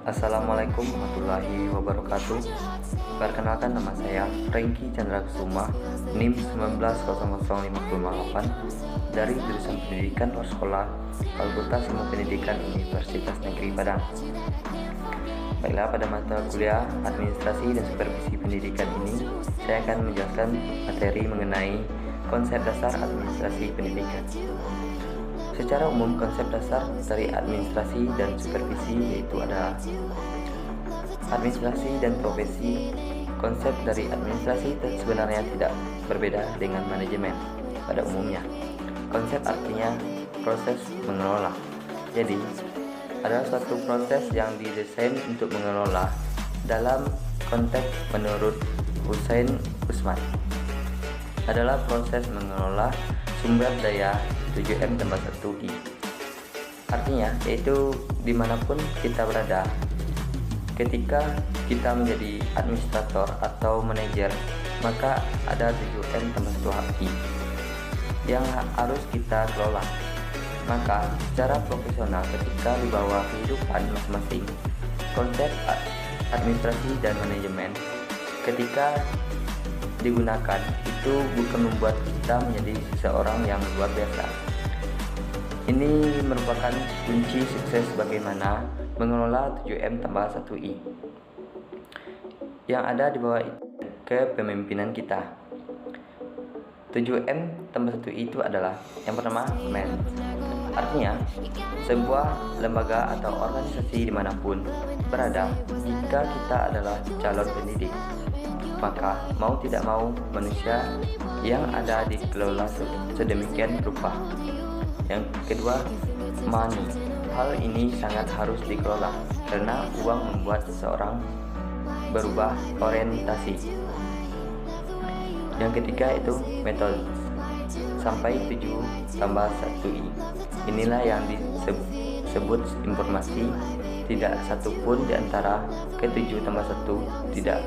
Assalamualaikum warahmatullahi wabarakatuh. Perkenalkan, nama saya Franky Chandra Kusuma, NIM 190058 dari jurusan Pendidikan Luar Sekolah Fakultas Ilmu Pendidikan Universitas Negeri Padang. Baiklah, pada mata kuliah Administrasi dan Supervisi Pendidikan ini, saya akan menjelaskan materi mengenai konsep dasar administrasi pendidikan. Secara umum, konsep dasar dari administrasi dan supervisi yaitu adalah administrasi dan profesi. Konsep dari administrasi sebenarnya tidak berbeda dengan manajemen pada umumnya. Konsep artinya proses mengelola. Jadi, adalah suatu proses yang didesain untuk mengelola dalam konteks menurut Hussein Usman adalah proses mengelola sumber daya 7M tambah 1I. Artinya yaitu dimanapun kita berada, ketika kita menjadi administrator atau manajer, maka ada 7M tambah 1I yang harus kita kelola. Maka secara profesional, ketika di bawah kehidupan masing-masing, konsep administrasi dan manajemen ketika digunakan itu bukan membuat kita menjadi seseorang yang luar biasa. Ini merupakan kunci sukses bagaimana mengelola 7M tambah 1I yang ada di bawah kepemimpinan kita. 7M tambah 1I itu adalah yang pertama, man. Artinya, sebuah lembaga atau organisasi dimanapun berada, jika kita adalah calon pendidik, maka mau tidak mau manusia yang ada dikelola sedemikian rupa. Yang kedua, money. Hal ini sangat harus dikelola karena uang membuat seseorang berubah orientasi. Yang ketiga itu metode. Sampai 7 tambah 1I. Inilah yang disebut informasi. Tidak satupun di antara ke-7 tambah 1 tidak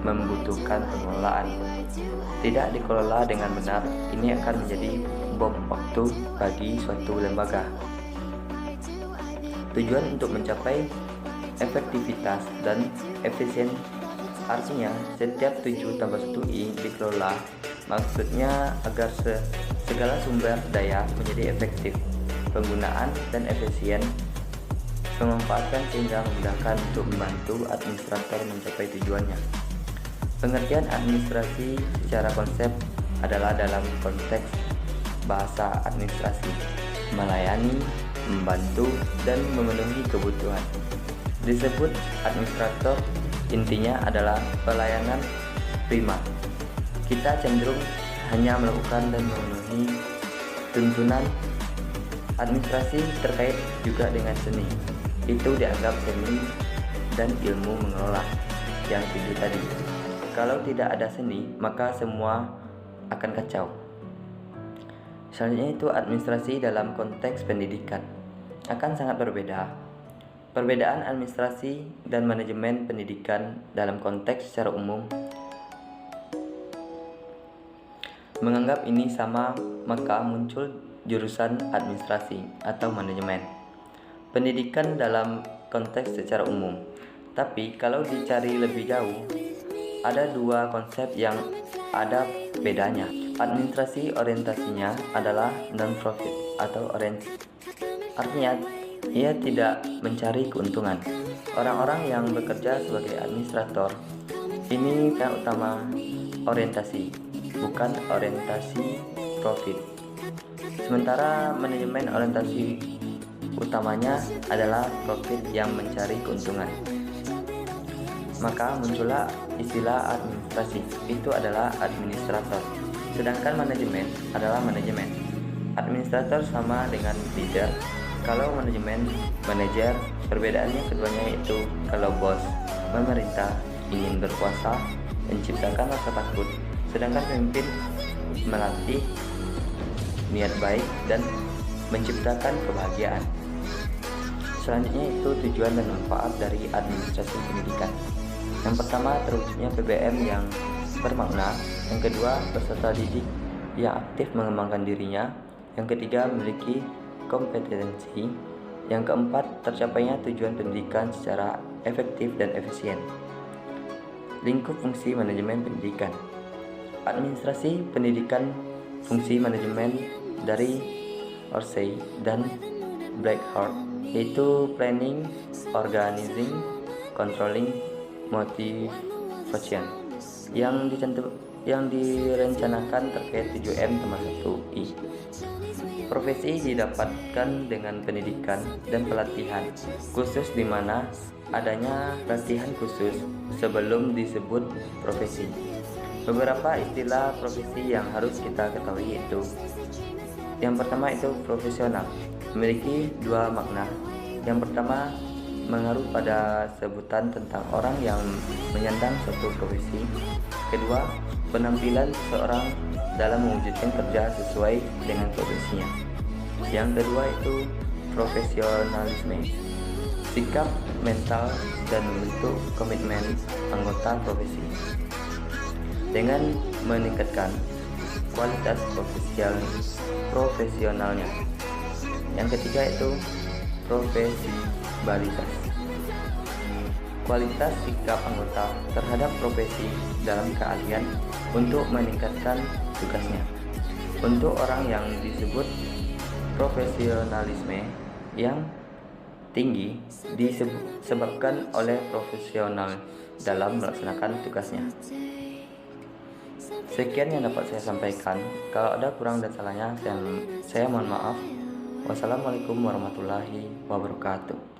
membutuhkan pengelolaan. Tidak dikelola dengan benar, ini akan menjadi bom waktu bagi suatu lembaga. Tujuan untuk mencapai efektivitas dan efisien, artinya setiap 7 tambah 1I dikelola, maksudnya agar segala sumber daya menjadi efektif, penggunaan dan efisien memanfaatkan sehingga memudahkan untuk membantu administrator mencapai tujuannya. Pengertian administrasi secara konsep adalah dalam konteks bahasa administrasi, melayani, membantu, dan memenuhi kebutuhan. Disebut administrator, intinya adalah pelayanan prima. Kita cenderung hanya melakukan dan memenuhi tuntunan. Administrasi terkait juga dengan seni. Itu dianggap seni dan ilmu mengelola yang 7 tadi. Kalau tidak ada seni, maka semua akan kacau. Selanjutnya itu administrasi dalam konteks pendidikan akan sangat berbeda. Perbedaan administrasi dan manajemen pendidikan dalam konteks secara umum menganggap ini sama, maka muncul jurusan administrasi atau manajemen pendidikan dalam konteks secara umum. Tapi kalau dicari lebih jauh, ada dua konsep yang ada bedanya. Administrasi orientasinya adalah non-profit atau artinya ia tidak mencari keuntungan. Orang-orang yang bekerja sebagai administrator ini yang utama orientasi, bukan orientasi profit. Sementara manajemen orientasi utamanya adalah profit yang mencari keuntungan. Maka muncullah istilah administrasi, itu adalah administrator. Sedangkan manajemen adalah manajemen. Administrator sama dengan leader. Kalau manajemen, manajer. Perbedaannya keduanya yaitu kalau bos, pemerintah ingin berkuasa, menciptakan rasa takut, sedangkan pemimpin melatih niat baik dan menciptakan kebahagiaan. Selanjutnya itu tujuan dan manfaat dari administrasi pendidikan. Yang pertama, terwujudnya PBM yang bermakna. Yang kedua, peserta didik yang aktif mengembangkan dirinya. Yang ketiga, memiliki kompetensi. Yang keempat, tercapainya tujuan pendidikan secara efektif dan efisien. Lingkup fungsi manajemen pendidikan. Administrasi pendidikan fungsi manajemen dari Orsay dan Blackhart, yaitu planning, organizing, controlling, motivation, yang direncanakan terkait 7M tambah 1I. Profesi didapatkan dengan pendidikan dan pelatihan khusus, di mana adanya pelatihan khusus sebelum disebut profesi. Beberapa istilah profesi yang harus kita ketahui yaitu: yang pertama itu profesional, memiliki dua makna. Yang pertama, mengaruh pada sebutan tentang orang yang menyandang suatu profesi. Kedua, penampilan seseorang dalam mewujudkan kerja sesuai dengan profesinya. Yang kedua itu profesionalisme, sikap mental dan membentuk komitmen anggota profesi dengan meningkatkan kualitas profesionalnya. Yang ketiga itu profesionalitas, kualitas sikap anggota terhadap profesi dalam keahlian untuk meningkatkan tugasnya. Untuk orang yang disebut profesionalisme yang tinggi disebabkan oleh profesional dalam melaksanakan tugasnya. Sekian yang dapat saya sampaikan. Kalau ada kurang dan salahnya, saya mohon maaf. Wassalamualaikum warahmatullahi wabarakatuh.